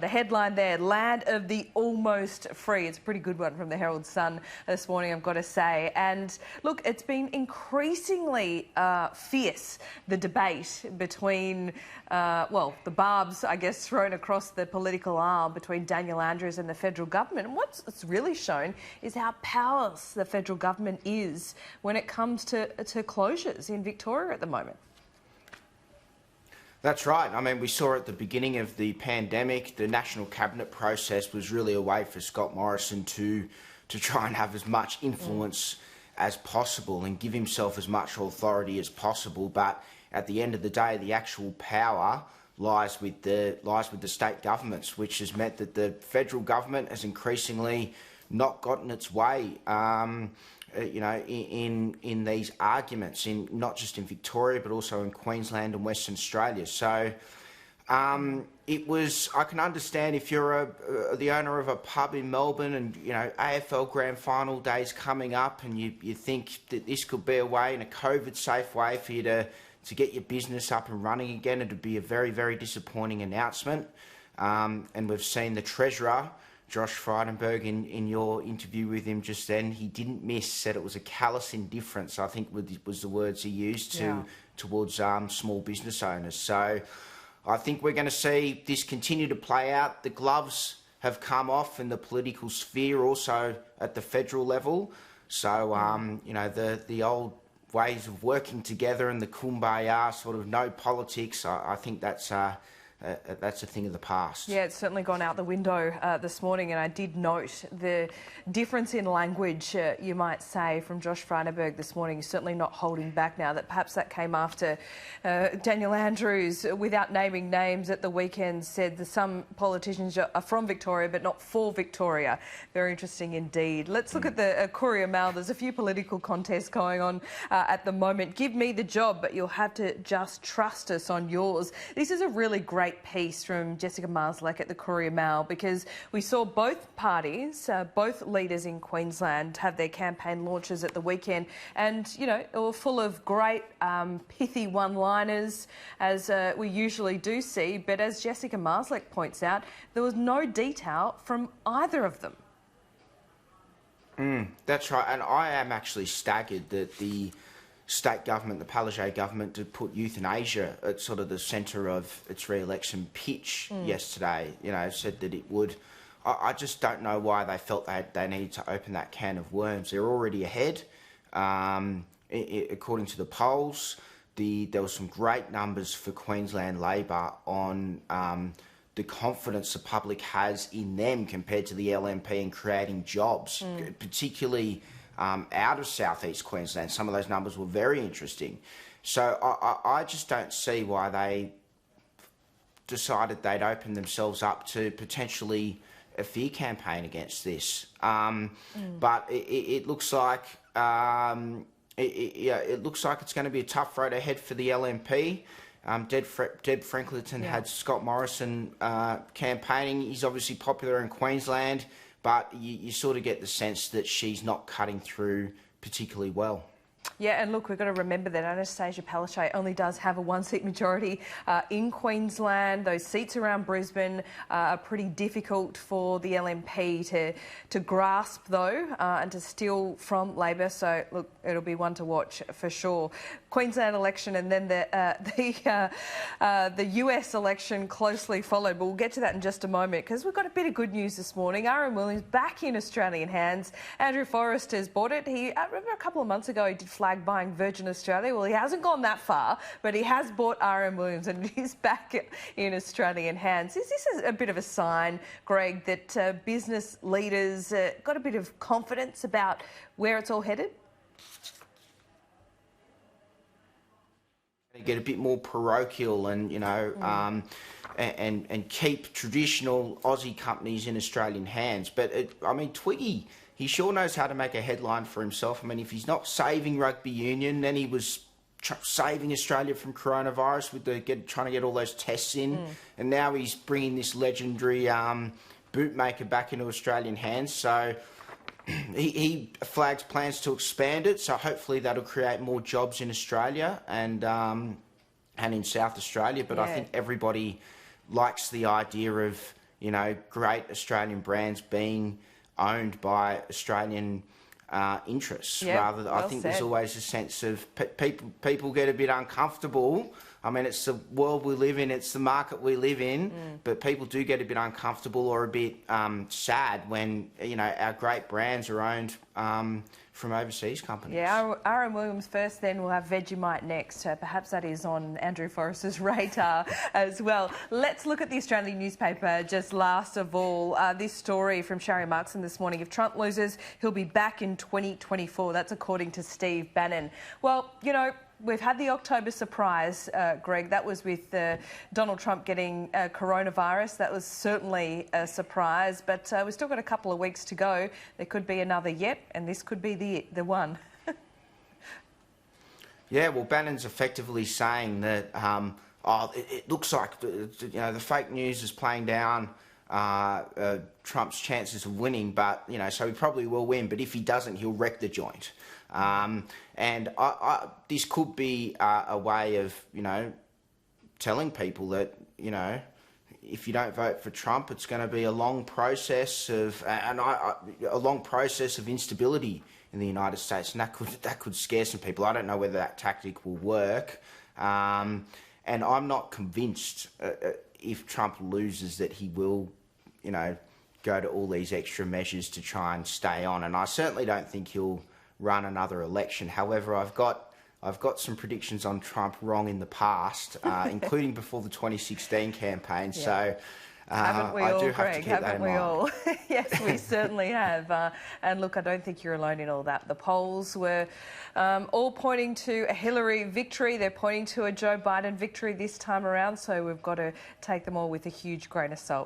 The headline there, land of the almost free. It's a pretty good one from the Herald Sun this morning, I've got to say. And look, it's been increasingly fierce, the debate between, well, the barbs, I guess, thrown across the political aisle between Daniel Andrews and the federal government. And what's it's really shown is how powerless the federal government is when it comes to closures in Victoria at the moment. That's right. I mean, we saw at the beginning of the pandemic, the National Cabinet process was really a way for Scott Morrison to try and have as much influence as possible and give himself as much authority as possible. But at the end of the day, the actual power lies with the state governments, which has meant that the federal government has increasingly not gotten its way. You know, in these arguments, not just in Victoria, but also in Queensland and Western Australia. So it was. I can understand if you're the owner of a pub in Melbourne, and you know AFL Grand Final day's coming up, and you think that this could be a way, in a COVID-safe way, for you to get your business up and running again. It'd be a very, very disappointing announcement. And we've seen the Treasurer, Josh Frydenberg, in your interview with him just then, he didn't miss, said it was a callous indifference, I think was the words he used towards small business owners. So I think we're going to see this continue to play out. The gloves have come off in the political sphere, also at the federal level. So, you know, the old ways of working together and the kumbaya, sort of no politics, I think that's a thing of the past. Yeah, it's certainly gone out the window this morning, and I did note the difference in language, you might say, from Josh Frydenberg this morning. He's certainly not holding back now. That perhaps that came after Daniel Andrews, without naming names, at the weekend said that some politicians are from Victoria but not for Victoria. Very interesting indeed. Let's look at the Courier Mail. There's a few political contests going on at the moment. Give me the job, but you'll have to just trust us on yours. This is a really great piece from Jessica Marslek at the Courier Mail, because we saw both parties, both leaders in Queensland, have their campaign launches at the weekend, and you know, they were full of great pithy one-liners, as we usually do see. But as Jessica Marslek points out, there was no detail from either of them. That's right, and I am actually staggered that the state government, the Palaszczuk government, to put euthanasia at sort of the centre of its re-election pitch yesterday. You know, said that it would. I just don't know why they felt they needed to open that can of worms. They're already ahead, according to the polls. There were some great numbers for Queensland Labor on the confidence the public has in them compared to the LNP in creating jobs, particularly out of southeast Queensland. Some of those numbers were very interesting. So I just don't see why they decided they'd open themselves up to potentially a fear campaign against this. But it looks like it looks like it's going to be a tough road ahead for the LNP. Deb Franklinton had Scott Morrison campaigning. He's obviously popular in Queensland, but you sort of get the sense that she's not cutting through particularly well. Yeah, and look, we've got to remember that Anastasia Palaszczuk only does have a one-seat majority in Queensland. Those seats around Brisbane are pretty difficult for the LNP to grasp, though, and to steal from Labor. So, look, it'll be one to watch for sure. Queensland election and then the US election closely followed. But we'll get to that in just a moment, because we've got a bit of good news this morning. RM Williams back in Australian hands. Andrew Forrest has bought it. I remember a couple of months ago he did flag buying Virgin Australia. Well, he hasn't gone that far, but he has bought RM Williams and he's back in Australian hands. Is this a bit of a sign, Greg, that business leaders got a bit of confidence about where it's all headed? Get a bit more parochial and, you know, and keep traditional Aussie companies in Australian hands. But, I mean, Twiggy, he sure knows how to make a headline for himself. I mean, if he's not saving rugby union, then he was saving Australia from coronavirus with trying to get all those tests in. And now he's bringing this legendary bootmaker back into Australian hands. So he flags plans to expand it. So hopefully that'll create more jobs in Australia and in South Australia. But I think everybody likes the idea of great Australian brands being owned by Australian interests. Rather, I think there's always a sense of people get a bit uncomfortable. I mean, it's the world we live in, it's the market we live in, but people do get a bit uncomfortable or a bit sad when, our great brands are owned from overseas companies. Yeah, R.M. Williams first, then we'll have Vegemite next. Perhaps that is on Andrew Forrest's radar as well. Let's look at the Australian newspaper just last of all. This story from Sharry Markson this morning. If Trump loses, he'll be back in 2024. That's according to Steve Bannon. Well, we've had the October surprise, Greg. That was with Donald Trump getting coronavirus. That was certainly a surprise, but we've still got a couple of weeks to go. There could be another yet, and this could be the one. Yeah, well, Bannon's effectively saying that it looks like the fake news is playing down Trump's chances of winning, but so he probably will win. But if he doesn't, he'll wreck the joint. And this could be a way of telling people that if you don't vote for Trump, it's going to be a long process of instability in the United States, and that could scare some people. I don't know whether that tactic will work, and I'm not convinced if Trump loses that he will go to all these extra measures to try and stay on, and I certainly don't think he'll run another election. However, I've got some predictions on Trump wrong in the past, including before the 2016 campaign. Yeah. So haven't we all, I do Greg? have to keep that in mind. All? Yes, we certainly have. And look, I don't think you're alone in all that. The polls were all pointing to a Hillary victory. They're pointing to a Joe Biden victory this time around. So we've got to take them all with a huge grain of salt.